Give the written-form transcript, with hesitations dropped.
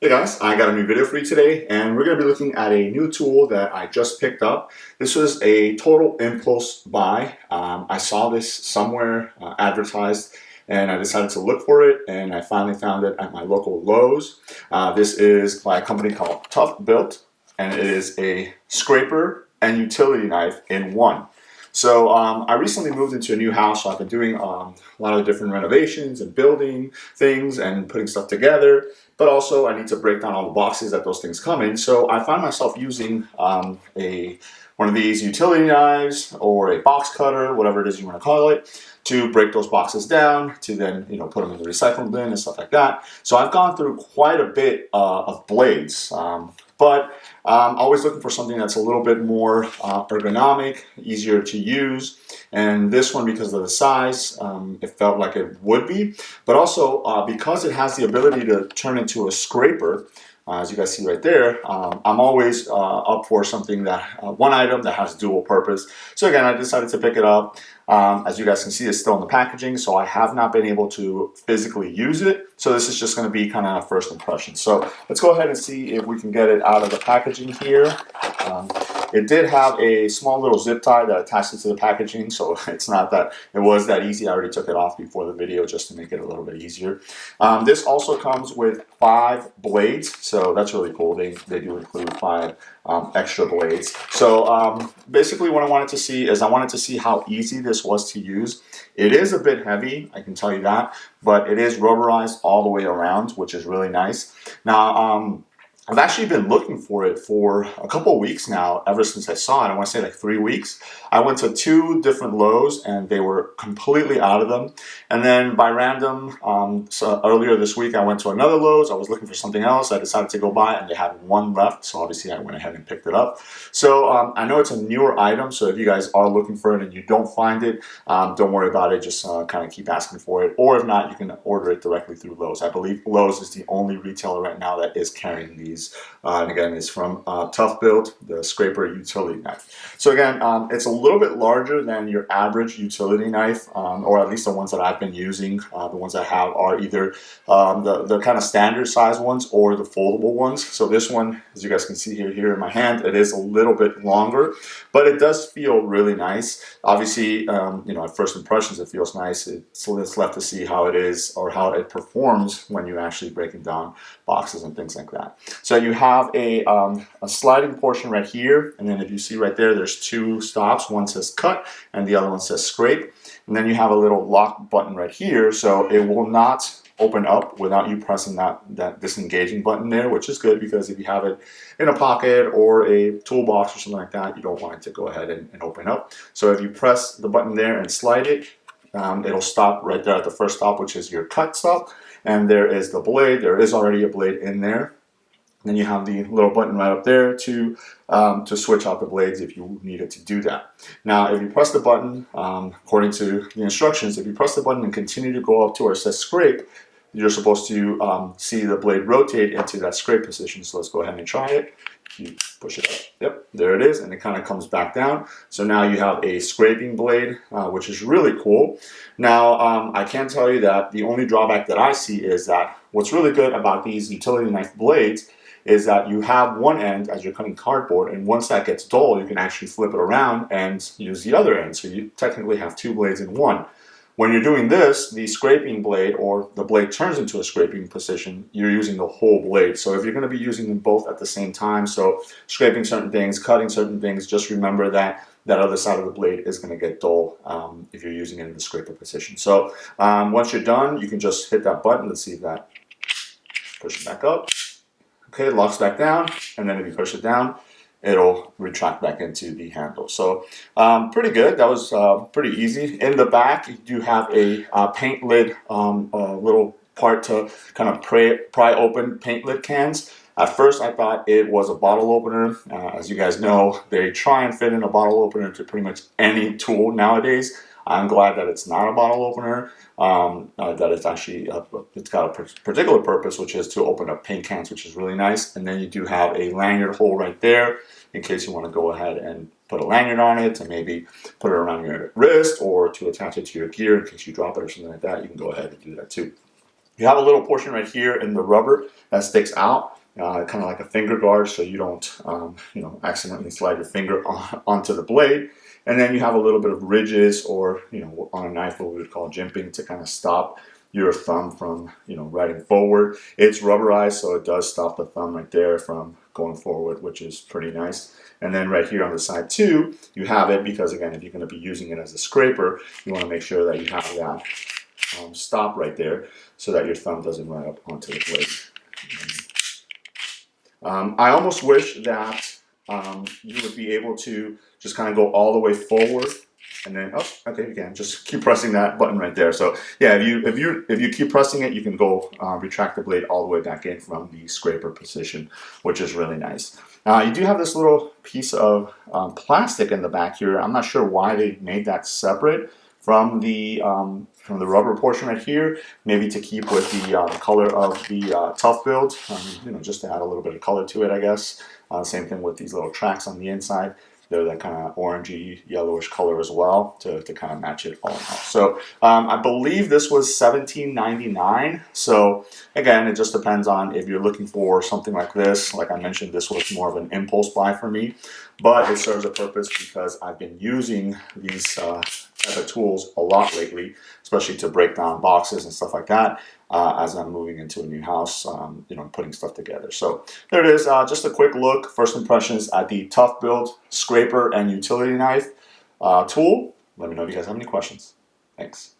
Hey guys, I got a new video for you today, and we're going to be looking at a new tool that I just picked up. This was a total impulse buy. I saw this somewhere advertised, and I decided to look for it, and I finally found it at my local Lowe's. This is by a company called Toughbuilt, and it is a scraper and utility knife in one. So I recently moved into a new house, so I've been doing a lot of different renovations and building things and putting stuff together. But also, I need to break down all the boxes that those things come in. So I find myself using one of these utility knives or a box cutter, whatever it is you want to call it, to break those boxes down, to then put them in the recycling bin and stuff like that. So I've gone through quite a bit of blades. But always looking for something that's a little bit more ergonomic, easier to use. And this one, because of the size, it felt like it would be. But also, because it has the ability to turn into a scraper, as you guys see right there, I'm always up for something that, one item that has dual purpose. So again, I decided to pick it up. As you guys can see, it's still in the packaging, so I have not been able to physically use it. So this is just going to be kind of a first impression. So let's go ahead and see if we can get it out of the packaging here. It did have a small little zip tie that attached it to the packaging, so it's not that it was that easy. I already took it off before the video just to make it a little bit easier. This also comes with 5 blades, so that's really cool. They do include 5 extra blades. So basically what I wanted to see is I wanted to see how easy this was to use. It is a bit heavy, I can tell you that, but it is rubberized all the way around, which is really nice. Now, I've actually been looking for it for a couple of weeks now, ever since I saw it. I want to say like 3 weeks. I went to 2 different Lowe's and they were completely out of them. And then by random, so earlier this week, I went to another Lowe's. I was looking for something else. I decided to go by and they had 1 left. So obviously I went ahead and picked it up. So I know it's a newer item. So if you guys are looking for it and you don't find it, don't worry about it. Just kind of keep asking for it. Or if not, you can order it directly through Lowe's. I believe Lowe's is the only retailer right now that is carrying these. And again, it's from Toughbuilt, the scraper utility knife. So again, it's a little bit larger than your average utility knife, or at least the ones that I've been using. The ones I have are either the kind of standard size ones or the foldable ones. So this one, as you guys can see here in my hand, it is a little bit longer, but it does feel really nice. Obviously, at first impressions, it feels nice. So it's left to see how it is or how it performs when you're actually breaking down boxes and things like that. So you have a sliding portion right here, and then if you see right there, there's 2 stops. One says cut, and the other one says scrape. And then you have a little lock button right here, so it will not open up without you pressing that disengaging button there, which is good because if you have it in a pocket or a toolbox or something like that, you don't want it to go ahead and open up. So if you press the button there and slide it, it'll stop right there at the first stop, which is your cut stop. And there is the blade. There is already a blade in there. Then you have the little button right up there to switch out the blades if you needed to do that. Now, if you press the button, according to the instructions, if you press the button and continue to go up to where it says scrape, you're supposed to see the blade rotate into that scrape position. So let's go ahead and try it. You push it up. Yep, there it is, and it kind of comes back down. So now you have a scraping blade, which is really cool. Now, I can tell you that the only drawback that I see is that what's really good about these utility knife blades is that you have one end as you're cutting cardboard, and once that gets dull, you can actually flip it around and use the other end. So you technically have 2 blades in one. When you're doing this, the scraping blade, or the blade turns into a scraping position, you're using the whole blade. So if you're going to be using them both at the same time, so scraping certain things, cutting certain things, just remember that that other side of the blade is going to get dull if you're using it in the scraper position. So once you're done, you can just hit that button. Let's see if that push it back up. Okay, it locks back down, and then if you push it down, it'll retract back into the handle. So pretty good. That was pretty easy. In the back, you do have a paint lid, a little part to kind of pry open paint lid cans. At first, I thought it was a bottle opener. As you guys know, they try and fit in a bottle opener to pretty much any tool nowadays. I'm glad that it's not a bottle opener, that it's actually, it's got a particular purpose, which is to open up paint cans, which is really nice. And then you do have a lanyard hole right there in case you want to go ahead and put a lanyard on it to maybe put it around your wrist or to attach it to your gear in case you drop it or something like that. You can go ahead and do that too. You have a little portion right here in the rubber that sticks out, kind of like a finger guard, so you don't, accidentally slide your finger onto the blade. And then you have a little bit of ridges, or on a knife, what we would call jimping, to kind of stop your thumb from, riding forward. It's rubberized, so it does stop the thumb right there from going forward, which is pretty nice. And then right here on the side too, you have it because, again, if you're going to be using it as a scraper, you want to make sure that you have that stop right there so that your thumb doesn't run up onto the blade. I almost wish that you would be able to just kind of go all the way forward, and then okay, again, just keep pressing that button right there. So yeah, if you keep pressing it, you can go retract the blade all the way back in from the scraper position, which is really nice. You do have this little piece of plastic in the back here. I'm not sure why they made that separate from the rubber portion right here, maybe to keep with the color of the Toughbuilt, just to add a little bit of color to it, I guess. Same thing with these little tracks on the inside. They're that kind of orangey, yellowish color as well to kind of match it all in all. So I believe this was $17.99. So again, it just depends on if you're looking for something like this. Like I mentioned, this was more of an impulse buy for me, but it serves a purpose because I've been using these type of tools a lot lately, especially to break down boxes and stuff like that. As I'm moving into a new house, putting stuff together. So there it is, just a quick look, first impressions at the Toughbuilt scraper and utility knife tool. Let me know if you guys have any questions. Thanks.